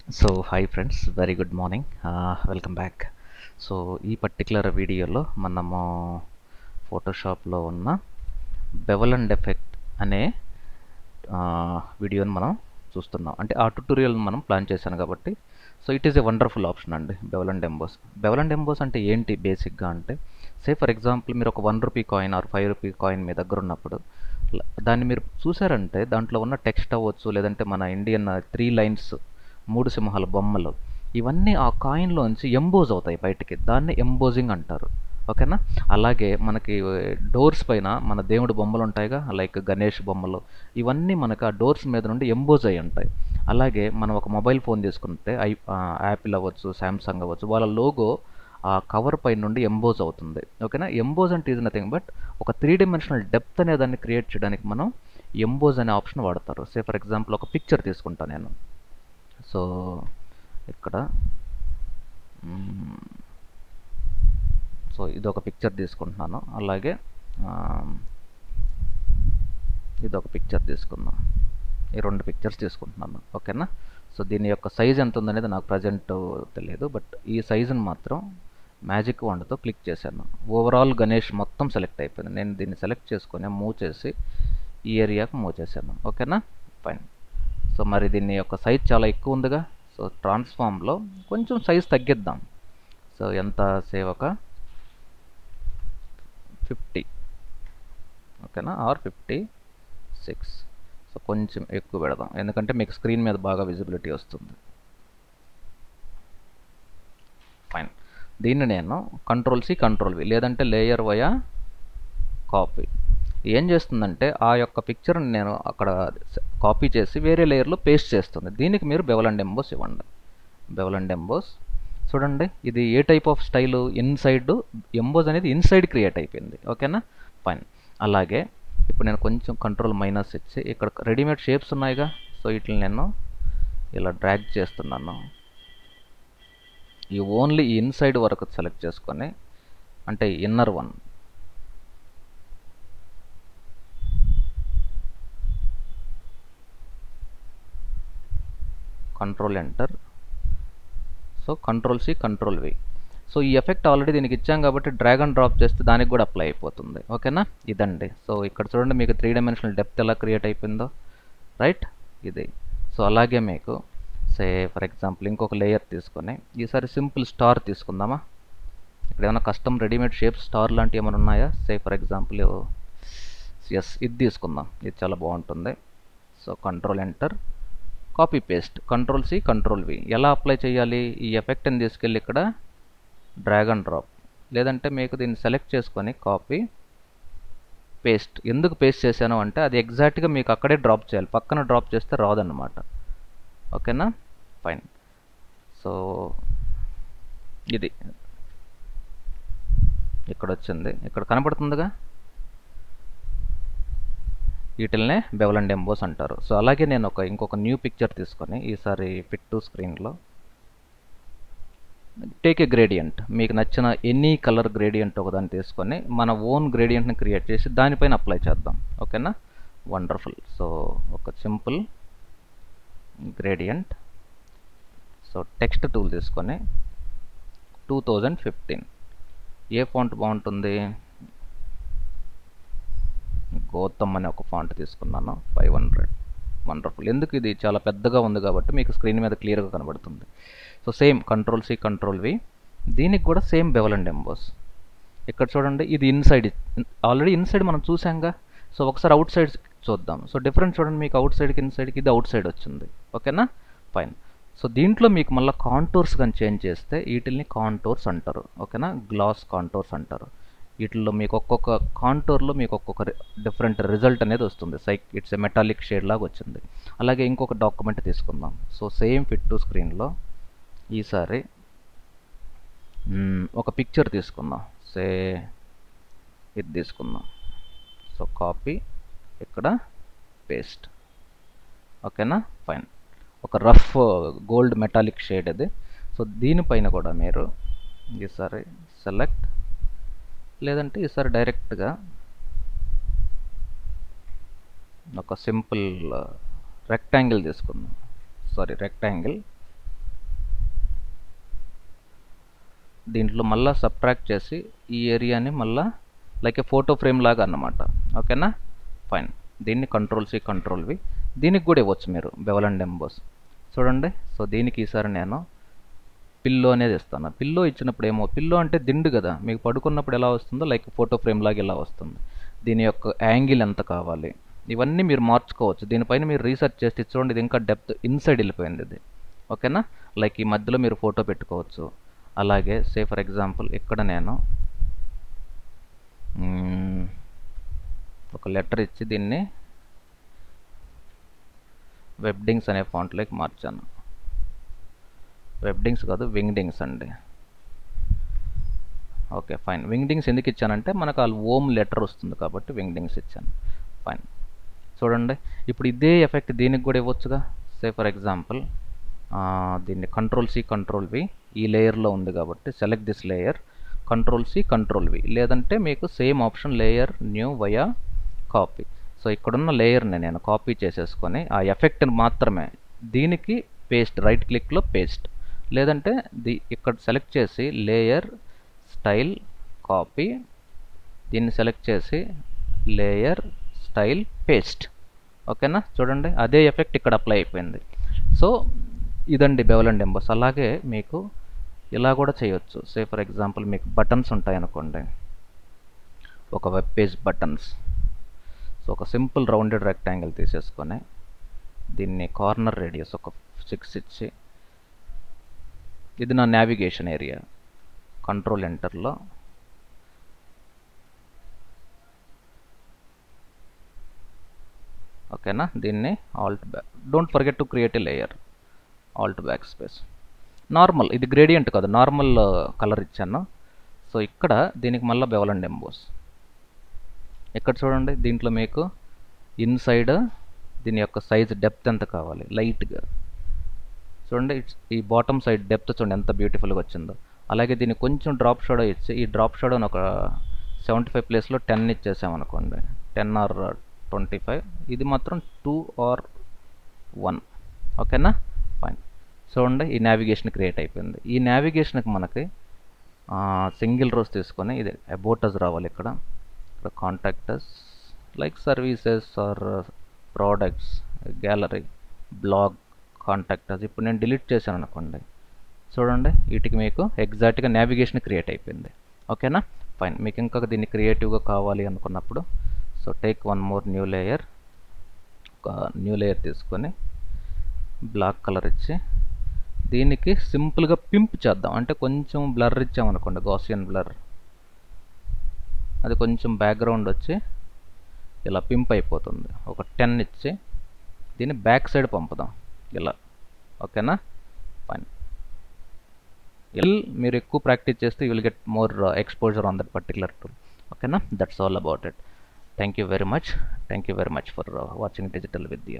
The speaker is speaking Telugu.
So hi friends, very good morning, welcome back. So ఈ పర్టికులర్ వీడియోలో మనము ఫోటోషాప్లో ఉన్న బెవెల్ అండ్ ఎఫెక్ట్ అనే వీడియోని మనం చూస్తున్నాం. అంటే ఆ ట్యుటోరియల్ మనం ప్లాన్ చేశాను కాబట్టి so it is a wonderful option అండి bevel and emboss. Bevel and emboss అంటే ఏంటి బేసిక్గా అంటే, సే ఫర్ ఎగ్జాంపుల్ మీరు ఒక ₹1 కాయిన్ ఆర్ ₹5 కాయిన్ మీ దగ్గర ఉన్నప్పుడు దాన్ని మీరు చూసారంటే దాంట్లో ఉన్న టెక్స్ట్ అవ్వచ్చు, లేదంటే మన ఇండియన్ 3 లైన్స్ 3 సింహాల బొమ్మలు ఇవన్నీ ఆ కాయిన్లోంచి ఎంబోజ్ అవుతాయి బయటికి. దాన్ని ఎంబోజింగ్ అంటారు. ఓకేనా? అలాగే మనకి డోర్స్ పైన మన దేవుడి బొమ్మలు ఉంటాయిగా, లైక్ గణేష్ బొమ్మలు, ఇవన్నీ మనకు ఆ డోర్స్ మీద నుండి ఎంబోజ్ అయి ఉంటాయి. అలాగే మనం ఒక మొబైల్ ఫోన్ తీసుకుంటే యాపిల్ అవ్వచ్చు, శాంసంగ్ అవ్వచ్చు, వాళ్ళ లోగో ఆ కవర్ పై నుండి ఎంబోజ్ అవుతుంది. ఓకేనా? ఎంబోజ్ అంటే ఈజ్ నథింగ్ బట్ ఒక 3 డైమెన్షనల్ డెప్త్ అనే దాన్ని క్రియేట్ చేయడానికి మనం ఎంబోజ్ అనే ఆప్షన్ వాడతారు. సే ఫర్ ఎగ్జాంపుల్ ఒక పిక్చర్ తీసుకుంటాను నేను. సో ఇక్కడ సో ఇది ఒక పిక్చర్ తీసుకుంటున్నాను. అలాగే ఇది ఒక పిక్చర్ తీసుకుందాం. ఈ 2 పిక్చర్స్ తీసుకుంటున్నాను. ఓకేనా? సో దీని యొక్క సైజ్ ఎంత ఉందనేది నాకు ప్రజెంట్ తెలియదు, బట్ ఈ సైజుని మాత్రం మ్యాజిక్ వాండ్తో క్లిక్ చేశాను. ఓవరాల్ గణేష్ మొత్తం సెలెక్ట్ అయిపోయింది. నేను దీన్ని సెలెక్ట్ చేసుకొని మూవ్ చేసి ఈ ఏరియాకు మూవ్ చేశాను. ఓకేనా? ఫైన్. సో మరి దీని యొక్క సైజ్ చాలా ఎక్కువ ఉందిగా, సో ట్రాన్స్ఫార్మ్లో కొంచెం సైజ్ తగ్గిద్దాం. సో ఎంత, సేవ్ ఒక 50, ఓకేనా, ఆర్ 56. సో కొంచెం ఎక్కువ పెడదాం, ఎందుకంటే మీకు స్క్రీన్ మీద బాగా విజిబిలిటీ వస్తుంది. ఫైన్. దీన్ని నేను కంట్రోల్-C కంట్రోల్-V లేదంటే లేయర్ వయా కాపీ ఏం చేస్తుందంటే ఆ యొక్క పిక్చర్ని నేను అక్కడ కాపీ చేసి వేరే లేయర్లో పేస్ట్ చేస్తుంది. దీనికి మీరు బెవెల్ అండ్ ఎంబోస్ ఇవ్వండి. బెవెల్ అండ్ ఎంబోస్ చూడండి, ఇది a type of style, inside emboss అనేది ఇన్సైడ్ క్రియేట్ అయిపోయింది. ఓకేనా? ఫైన్. అలాగే ఇప్పుడు నేను కొంచెం కంట్రోల్- ఇచ్చి ఇక్కడ రెడీమేడ్ షేప్స్ ఉన్నాయిగా, సో వీటిని నేను ఇలా డ్రాగ్ చేస్తున్నాను. ఈ ఓన్లీ ఈ ఇన్సైడ్ వరకు సెలెక్ట్ చేసుకొని, అంటే inner one, control enter, so control C control V. So ఈ ఎఫెక్ట్ ఆల్రెడీ దీనికి ఇచ్చాం కాబట్టి డ్రాగ్ అండ్ డ్రాప్ చేస్తే దానికి కూడా అప్లై అయిపోతుంది. ఓకేనా? ఇదండి. సో ఇక్కడ చూడండి మీకు 3 డైమెన్షనల్ డెప్త్ ఎలా క్రియేట్ అయిపోయిందో, రైట్? ఇది. సో అలాగే మీకు సే ఫర్ ఎగ్జాంపుల్ ఇంకొక లేయర్ తీసుకొని ఈసారి సింపుల్ స్టార్ తీసుకుందామా? ఇక్కడ ఏమైనా కస్టమ్ రెడీమేడ్ షేప్స్ స్టార్ లాంటివి ఏమైనా ఉన్నాయా? సే ఫర్ ఎగ్జాంపుల్ ఎస్, ఇది తీసుకుందాం. ఇది చాలా బాగుంటుంది. So control enter, copy paste, control C control V. ఎలా అప్లై చేయాలి? ఈ ఎఫెక్ట్ని తీసుకెళ్ళి ఇక్కడ డ్రాగ్ అండ్ డ్రాప్, లేదంటే మీకు దీన్ని సెలెక్ట్ చేసుకొని కాపీ పేస్ట్. ఎందుకు పేస్ట్ చేశాను అంటే అది ఎగ్జాక్ట్గా మీకు అక్కడే డ్రాప్ చేయాలి, పక్కన డ్రాప్ చేస్తే రాదన్నమాట. ఓకేనా? ఫైన్. సో ఇది ఇక్కడ వచ్చింది, ఇక్కడ కనపడుతుందిగా, వీటిల్నే బెవెల్ అండ్ ఎంబోస్ అంటారు. సో అలాగే నేను ఇంకొక న్యూ పిక్చర్ తీసుకొని ఈసారి ఫిట్ టు స్క్రీన్లో టేక్ ఏ గ్రేడియంట్, మీకు నచ్చిన ఎనీ కలర్ గ్రేడియంట్ ఒకదాన్ని తీసుకొని మన ఓన్ గ్రేడియంట్ని క్రియేట్ చేసి దానిపైన అప్లై చేద్దాం. ఓకేనా? వండర్ఫుల్. సో ఒక simple gradient. So text tool తీసుకొని 2015, ఏ ఫాంట్ బాగుంటుంది? గౌతమ్ అనే ఒక ఫాంట్ తీసుకున్నాను, 500. వండర్ఫుల్. ఎందుకు, ఇది చాలా పెద్దగా ఉంది కాబట్టి మీకు స్క్రీన్ మీద క్లియర్గా కనబడుతుంది. సో సేమ్ కంట్రోల్-C కంట్రోల్-V, దీనికి కూడా సేమ్ బెవెల్ అండ్ ఎంబోస్. ఇక్కడ చూడండి, ఇది ఇన్సైడ్, ఆల్రెడీ ఇన్సైడ్ మనం చూసాంగా. సో ఒకసారి అవుట్ సైడ్ చూద్దాం. సో డిఫరెన్స్ చూడండి, మీకు అవుట్ సైడ్కి ఇన్సైడ్కి ఇది అవుట్ సైడ్ వచ్చింది. ఓకేనా? ఫైన్. సో దీంట్లో మీకు మళ్ళీ కాంటూర్స్ కానీ చేంజ్ చేస్తే వీటిల్ని కాంటూర్స్ అంటారు. ఓకేనా? గ్లాస్ కాంటూర్స్ అంటారు. వీటిల్లో మీకు ఒక్కొక్క కాంటూర్లో మీకు ఒక్కొక్క డిఫరెంట్ రిజల్ట్ అనేది వస్తుంది. ఇట్స్ ఏ మెటాలిక్ షేడ్ లాగా వచ్చింది. అలాగే ఇంకొక డాక్యుమెంట్ తీసుకుందాం. సో సేమ్ ఫిట్ టు స్క్రీన్లో ఈసారి ఒక పిక్చర్ తీసుకుందాం. సే ఇది తీసుకుందాం. సో కాపీ, ఇక్కడ పేస్ట్. ఓకేనా? ఫైన్. ఒక రఫ్ గోల్డ్ మెటాలిక్ షేడ్ ఇది. సో దీనిపైన కూడా మీరు ఈసారి సెలెక్ట్, లేదంటే ఈసారి డైరెక్ట్గా ఒక సింపుల్ రెక్టాంగిల్ తీసుకుందాం. రెక్టాంగిల్ దీంట్లో మళ్ళీ సబ్ట్రాక్ట్ చేసి ఈ ఏరియాని మళ్ళీ లైక్ ఏ ఫోటో ఫ్రేమ్ లాగా అన్నమాట. ఓకేనా, ఫైన్. దీన్ని కంట్రోల్-C కంట్రోల్-V, దీనికి కూడా ఇవ్వచ్చు మీరు బెవల్ అండ్ ఎంబోస్. చూడండి, సో దీనికి ఈసారి నేను పిల్లో అనేది ఇస్తాను. పిల్లో ఇచ్చినప్పుడు ఏమో, పిల్లో అంటే దిండు కదా, మీకు పడుకున్నప్పుడు ఎలా వస్తుందో లైక్ ఫోటో ఫ్రేమ్ లాగా ఇలా వస్తుంది. దీని యొక్క యాంగిల్ ఎంత కావాలి ఇవన్నీ మీరు మార్చుకోవచ్చు. దీనిపైన మీరు రీసెర్చ్ చేస్తే చూడండి, ఇది ఇంకా డెప్త్ ఇన్సైడ్ వెళ్ళిపోయింది ఇది. ఓకేనా, లైక్ ఈ మధ్యలో మీరు ఫోటో పెట్టుకోవచ్చు. అలాగే సే ఫర్ ఎగ్జాంపుల్ ఇక్కడ నేను ఒక లెటర్ ఇచ్చి దీన్ని వెబ్డింగ్స్ అనే ఫాంట్లోకి మార్చాను. వెబ్డింగ్స్ కాదు, వింగ్డింగ్స్ అండి. Okay, fine. వింగ్డింగ్స్ ఎందుకు ఇచ్చానంటే మనకు ఆ ఓమ్ లెటర్ వస్తుంది కాబట్టి వింగ్డింగ్స్ ఇచ్చాను. ఫైన్. చూడండి, ఇప్పుడు ఇదే ఎఫెక్ట్ దీనికి కూడా ఇవ్వచ్చుగా. సే ఫర్ ఎగ్జాంపుల్ దీన్ని కంట్రోల్-C కంట్రోల్-V, ఈ లేయర్లో ఉంది కాబట్టి సెలెక్ట్ దిస్ లేయర్, కంట్రోల్-C కంట్రోల్-V, లేదంటే మీకు same option layer new via copy. So ఇక్కడున్న లేయర్ని నేను కాపీ చేసేసుకొని ఆ ఎఫెక్ట్ని మాత్రమే దీనికి పేస్ట్, రైట్ క్లిక్లో పేస్ట్, లేదంటే ఇక్కడ సెలెక్ట్ చేసి లేయర్ స్టైల్ కాపీ, దీన్ని సెలెక్ట్ చేసి లేయర్ స్టైల్ పేస్ట్. ఓకేనా, చూడండి అదే ఎఫెక్ట్ ఇక్కడ అప్లై అయిపోయింది. సో ఇదండి బెవల్ అండ్ ఎంబోస్. అలాగే మీకు ఇలా కూడా చేయొచ్చు. సే ఫర్ ఎగ్జాంపుల్ మీకు బటన్స్ ఉంటాయనుకోండి, ఒక వెబ్ పేజ్ బటన్స్. సో ఒక సింపుల్ రౌండెడ్ రెక్టాంగిల్ తీసేసుకొని దీన్ని కార్నర్ రేడియస్ ఒక 6 ఇచ్చి, ఇది నా నావిగేషన్ ఏరియా, కంట్రోల్ ఎంటర్లో ఓకేనా, దీన్ని Alt back, don't forget to create a layer, Alt back space. Normal, ఇది గ్రేడియంట్ కాదు, నార్మల్ కలర్ ఇచ్చాను. సో ఇక్కడ దీనికి మళ్ళీ బెవల్ అండ్ ఎంబోస్. ఇక్కడ చూడండి, దీంట్లో మీకు ఇన్సైడ్ దీని యొక్క సైజ్ డెప్త్ ఎంత కావాలి, లైట్గా చూడండి. ఈ బాటమ్ సైడ్ డెప్త్ చూడండి ఎంత బ్యూటిఫుల్గా వచ్చిందో. అలాగే దీన్ని కొంచెం డ్రాప్ షాడో ఇచ్చి, ఈ డ్రాప్ షాడోని ఒక 75 ప్లేస్లో 10 ఇచ్చేసామనుకోండి, 10 or 25, ఇది మాత్రం 2 or 1. ఓకేనా, ఫైన్. చూడండి ఈ నావిగేషన్ క్రియేట్ అయిపోయింది. ఈ నావిగేషన్కి మనకి సింగిల్ రోస్ తీసుకొని ఇది అబౌట్ అస్ రావాలి. ఇక్కడ contact us, like services or products, gallery, blog, contact us. ఇప్పుడు నేను డిలీట్ చేశాను అనుకోండి, చూడండి వీటికి మీకు ఎగ్జాక్ట్గా నావిగేషన్ క్రియేట్ అయిపోయింది. ఓకేనా, ఫైన్. మీకు ఇంకా దీన్ని క్రియేటివ్గా కావాలి అనుకున్నప్పుడు so take one more new layer, ఒక న్యూ లేయర్ తీసుకొని బ్లాక్ కలర్ ఇచ్చి దీనికి సింపుల్గా పింప్ చేద్దాం. అంటే కొంచెం బ్లర్ ఇచ్చామనుకోండి, గాసియన్ బ్లర్, అది కొంచెం బ్యాక్గ్రౌండ్ వచ్చి ఇలా పింప్ అయిపోతుంది. ఒక 10 ఇచ్చి దీన్ని బ్యాక్ సైడ్ పంపుదాం ఇలా. ఓకేనా, ఫైన్. మీరు ఎక్కువ ప్రాక్టీస్ చేస్తే you will get more exposure on that particular tool. ఓకేనా, that's all about it. Thank you very much for watching Digital Vidya.